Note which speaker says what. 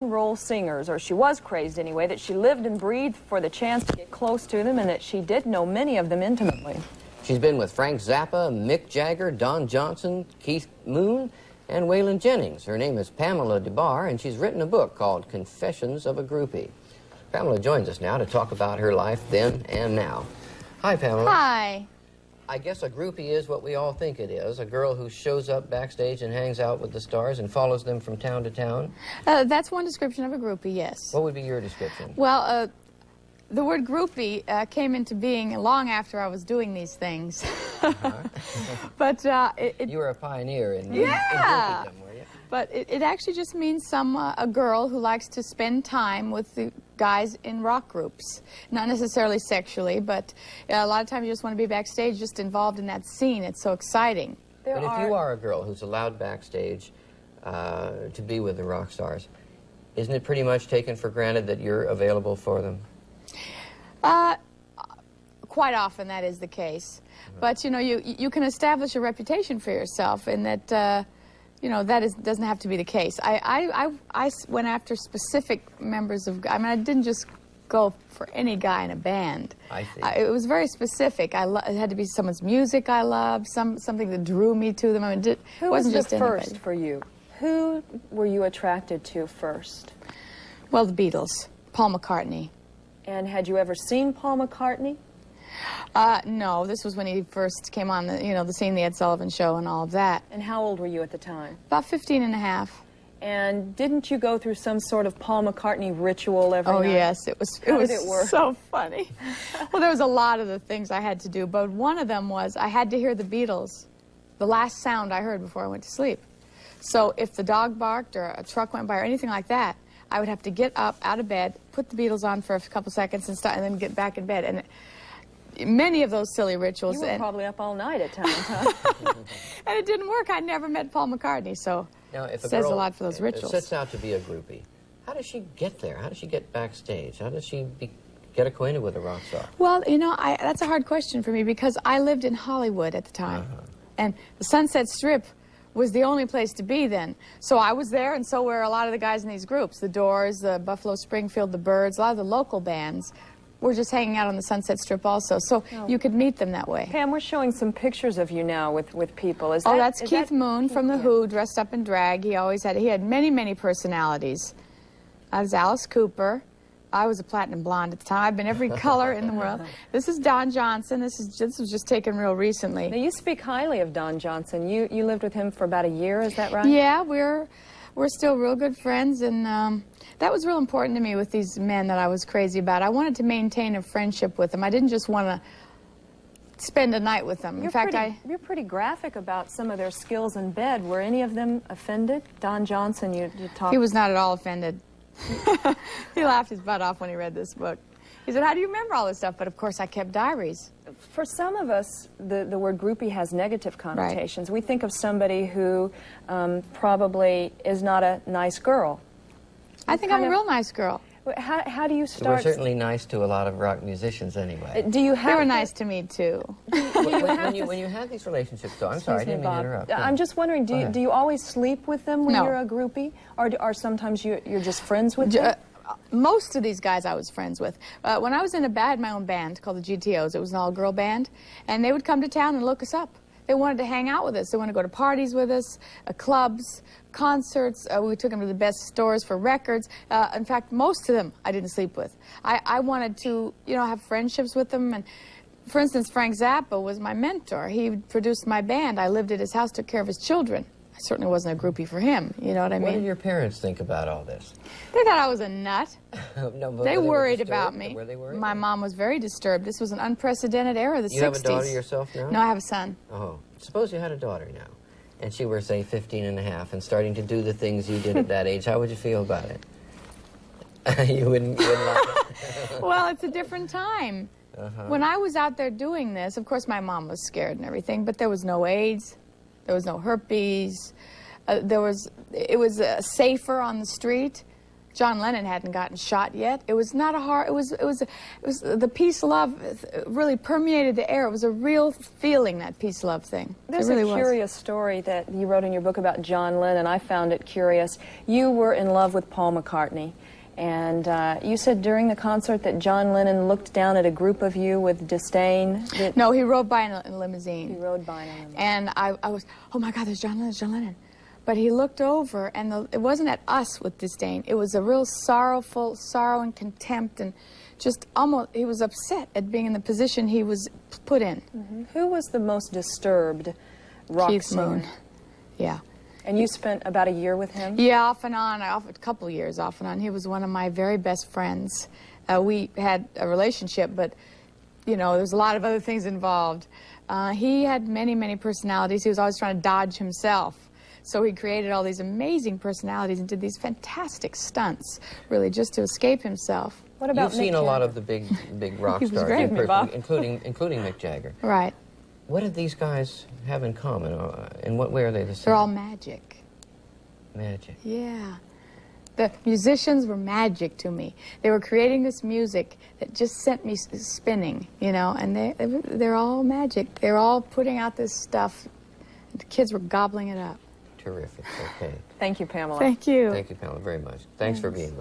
Speaker 1: Roll singers, or she was crazed anyway, that she lived and breathed for the chance to get close to them, and that she did know many of them intimately.
Speaker 2: She's been with Frank Zappa, Mick Jagger, Don Johnson, Keith Moon, and Waylon Jennings. Her name is Pamela DeBar, and she's written a book called Confessions of a Groupie. Pamela joins us now to talk about her life then and now. Hi, Pamela.
Speaker 3: Hi.
Speaker 2: I guess a groupie is what we all think it is, a girl who shows up backstage and hangs out with the stars and follows them from town to town.
Speaker 3: That's one description of a groupie, yes.
Speaker 2: What would be your description?
Speaker 3: Well, the word groupie came into being long after I was doing these things. But
Speaker 2: you were a pioneer in
Speaker 3: yeah.
Speaker 2: in groupiedom, were you?
Speaker 3: But it actually just means a girl who likes to spend time with the guys in rock groups. Not necessarily sexually, but a lot of times you just want to be backstage, just involved in that scene. It's so exciting.
Speaker 2: But if you are a girl who's allowed backstage to be with the rock stars, isn't it pretty much taken for granted that you're available for them?
Speaker 3: Quite often that is the case. But, you know, you can establish a reputation for yourself, and that, you know, doesn't have to be the case. I went after specific members of, I mean, I didn't just go for any guy in a band.
Speaker 2: I see.
Speaker 3: It was very specific. It had to be someone's music I loved, something that drew me to them. I mean, it wasn't just
Speaker 1: Who was the first
Speaker 3: anybody.
Speaker 1: for you? Who were you attracted to first?
Speaker 3: Well, the Beatles, Paul McCartney.
Speaker 1: And had you ever seen Paul McCartney?
Speaker 3: No, this was when he first came on the scene, the Ed Sullivan Show and all of that.
Speaker 1: And how old were you at the time?
Speaker 3: About 15 and a half.
Speaker 1: And didn't you go through some sort of Paul McCartney ritual every night?
Speaker 3: Oh, yes, it was
Speaker 1: work?
Speaker 3: So funny. Well, there was a lot of the things I had to do, but one of them was I had to hear the Beatles, the last sound I heard before I went to sleep. So if the dog barked or a truck went by or anything like that, I would have to get up out of bed, put the Beatles on for a couple seconds and then get back in bed. And many of those silly rituals.
Speaker 1: You were probably up all night at times, huh?
Speaker 3: And it didn't work. I never met Paul McCartney, so
Speaker 2: now, if
Speaker 3: it says a lot for those rituals.
Speaker 2: Sets out to be a groupie, how does she get there? How does she get backstage? How does she get acquainted with a rock star?
Speaker 3: Well, you know, that's a hard question for me because I lived in Hollywood at the time. And the Sunset Strip was the only place to be then. So I was there, and so were a lot of the guys in these groups. The Doors, the Buffalo Springfield, the Byrds, a lot of the local bands were just hanging out on the Sunset Strip also. So you could meet them that way.
Speaker 1: Pam, we're showing some pictures of you now with people.
Speaker 3: That's Keith Moon from The Who, dressed up in drag. He had many, many personalities. I was Alice Cooper. I was a platinum blonde at the time. I've been every color in the world. This is Don Johnson. This was just taken real recently.
Speaker 1: Now, you speak highly of Don Johnson. You lived with him for about a year, is that right?
Speaker 3: Yeah, we're still real good friends, and that was real important to me with these men that I was crazy about. I wanted to maintain a friendship with them. I didn't just want to spend a night with them.
Speaker 1: You're pretty graphic about some of their skills in bed. Were any of them offended? Don Johnson, you talked...
Speaker 3: He was not at all offended. He laughed his butt off when he read this book. He said, how do you remember all this stuff? But of course I kept diaries.
Speaker 1: For some of us, the word groupie has negative connotations. Right. We think of somebody who probably is not a nice girl.
Speaker 3: I think I'm a real nice girl.
Speaker 1: How do you start?
Speaker 2: We're certainly nice to a lot of rock musicians anyway.
Speaker 1: Do you have...
Speaker 3: They were nice to me, too.
Speaker 2: When you have these relationships, though, I'm sorry, I didn't mean to interrupt.
Speaker 1: I'm just wondering, do you always sleep with them when you're a groupie? Or sometimes you're just friends with them?
Speaker 3: Most of these guys I was friends with. When I was in I had my own band called the GTOs. It was an all-girl band. And they would come to town and look us up. They wanted to hang out with us. They wanted to go to parties with us, clubs, concerts. We took them to the best stores for records. In fact, most of them I didn't sleep with. I wanted to, have friendships with them. And for instance, Frank Zappa was my mentor. He produced my band. I lived at his house, took care of his children. I certainly wasn't a groupie for him, you know what I mean?
Speaker 2: What did your parents think about all this?
Speaker 3: They thought I was a nut.
Speaker 2: No, but
Speaker 3: they worried about me.
Speaker 2: Were they worried?
Speaker 3: My mom was very disturbed. This was an unprecedented era, the 60s.
Speaker 2: You have a daughter yourself now?
Speaker 3: No, I have a son.
Speaker 2: Oh, suppose you had a daughter now, and she were, say, 15 and a half and starting to do the things you did at that age. How would you feel about it? You wouldn't like it?
Speaker 3: Well, it's a different time. When I was out there doing this, of course my mom was scared and everything, but there was no AIDS. There was no herpes. It was safer on the street. John Lennon hadn't gotten shot yet. It was not a hard, it was the peace love really permeated the air. It was a real feeling, that peace love thing.
Speaker 1: There's
Speaker 3: it really
Speaker 1: a curious story that you wrote in your book about John Lennon. I found it curious. You were in love with Paul McCartney. And you said during the concert that John Lennon looked down at a group of you with disdain.
Speaker 3: No, he rode by in a limousine.
Speaker 1: He rode by in a limousine.
Speaker 3: And I was, oh my God, there's John Lennon, there's John Lennon. But he looked over, and it wasn't at us with disdain. It was a real sorrowful sorrow and contempt, and just almost, he was upset at being in the position he was put in.
Speaker 1: Mm-hmm. Who was the most disturbed rock
Speaker 3: Keith
Speaker 1: singer?
Speaker 3: Moon. Yeah.
Speaker 1: And you spent about a year with him?
Speaker 3: Yeah, off and on, a couple years off and on. He was one of my very best friends. We had a relationship, but, you know, there's a lot of other things involved. He had many, many personalities. He was always trying to dodge himself. So he created all these amazing personalities and did these fantastic stunts, really, just to escape himself.
Speaker 1: What about
Speaker 2: You've seen a lot of the big rock
Speaker 3: He was
Speaker 2: stars,
Speaker 3: great,
Speaker 2: including Mick Jagger.
Speaker 3: Right.
Speaker 2: What did these guys have in common? In what way are they the same?
Speaker 3: They're all magic.
Speaker 2: Magic.
Speaker 3: Yeah. The musicians were magic to me. They were creating this music that just sent me spinning, you know, and they're all magic. They're all putting out this stuff. The kids were gobbling it up.
Speaker 2: Terrific. Okay.
Speaker 1: Thank you, Pamela.
Speaker 3: Thank you.
Speaker 2: Thank you, Pamela, very much. Thanks for being with us.